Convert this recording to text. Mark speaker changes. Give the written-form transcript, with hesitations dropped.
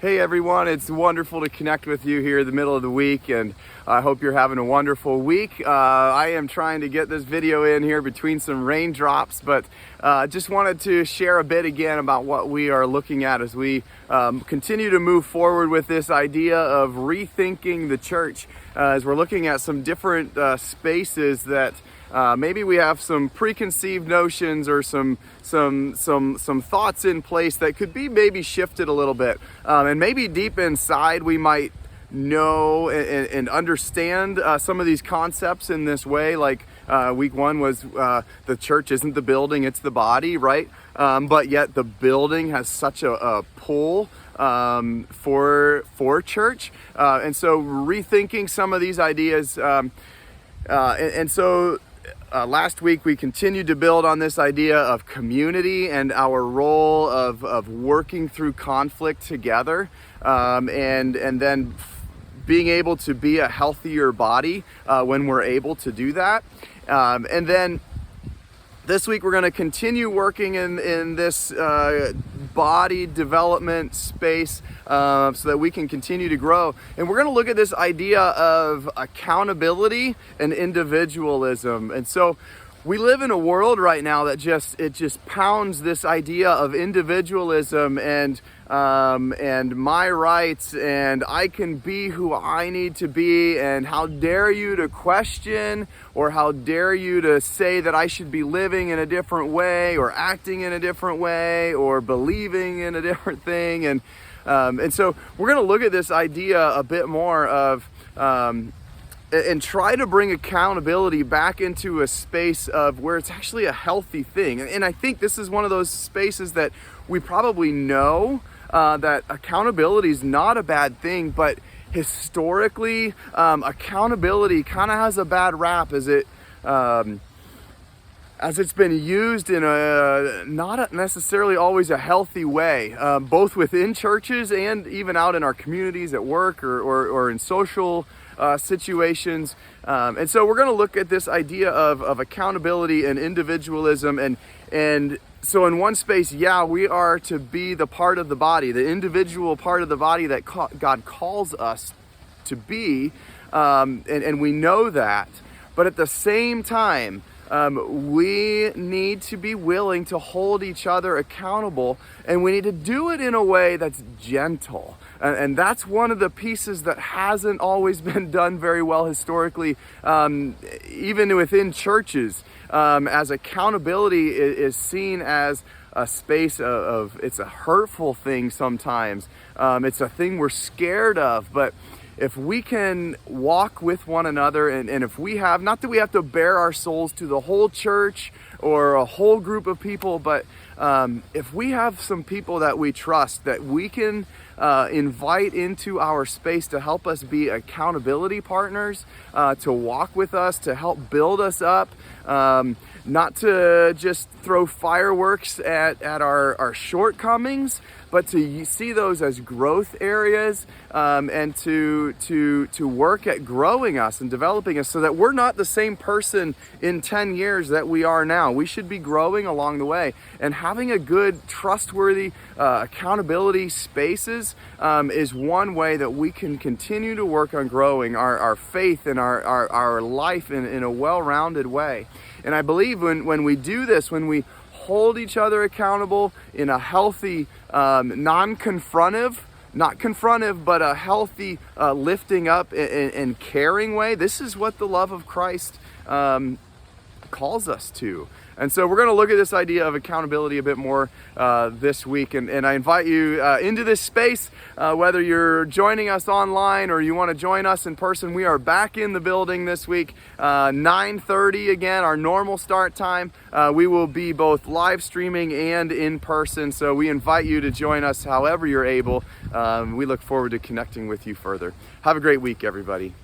Speaker 1: Hey everyone, it's wonderful to connect with you here in the middle of the week, and I hope you're having a wonderful week. I am trying to get this video in here between some raindrops, but just wanted to share a bit again about what we are looking at as we continue to move forward with this idea of rethinking the church, as we're looking at some different spaces that maybe we have some preconceived notions or some thoughts in place that could be maybe shifted a little bit. And maybe deep inside we might know and understand some of these concepts in this way. Like week one was the church isn't the building, it's the body, right? But yet the building has such a pull for church. And so rethinking some of these ideas. Last week we continued to build on this idea of community and our role of working through conflict together, and then being able to be a healthier body when we're able to do that. And then this week we're going to continue working in this body development space so that we can continue to grow. And we're going to look at this idea of accountability and individualism. And so we live in a world right now that just pounds this idea of individualism and my rights, and I can be who I need to be, and how dare you to question, or how dare you to say that I should be living in a different way, or acting in a different way, or believing in a different thing. And so we're going to look at this idea a bit more of and try to bring accountability back into a space of where it's actually a healthy thing. And I think this is one of those spaces that we probably know that accountability is not a bad thing, but historically, accountability kind of has a bad rap as it's been used in a not necessarily always a healthy way, both within churches and even out in our communities at work or in social situations. And so we're going to look at this idea of accountability and individualism. And so in one space, we are to be the part of the body, the individual part of the body that God calls us to be. And we know that. But at the same time, we need to be willing to hold each other accountable, and we need to do it in a way that's gentle. And that's one of the pieces that hasn't always been done very well historically, even within churches, as accountability is seen as a space of it's a hurtful thing sometimes. It's a thing we're scared of, but if we can walk with one another, and if we have, not that we have to bare our souls to the whole church or a whole group of people, but if we have some people that we trust, that we can invite into our space to help us be accountability partners, to walk with us, to help build us up, not to just throw fireworks at our shortcomings, but to see those as growth areas, and to work at growing us and developing us so that we're not the same person in 10 years that we are now. We should be growing along the way, and having a good, trustworthy accountability spaces is one way that we can continue to work on growing our faith and our life in a well-rounded way. And I believe when we do this, when we hold each other accountable in a healthy, not confrontive, but a healthy lifting up and caring way, this is what the love of Christ calls us to. And so we're going to look at this idea of accountability a bit more this week. And I invite you into this space, whether you're joining us online or you want to join us in person. We are back in the building this week, 9:30 again, our normal start time. We will be both live streaming and in person. So we invite you to join us however you're able. We look forward to connecting with you further. Have a great week, everybody.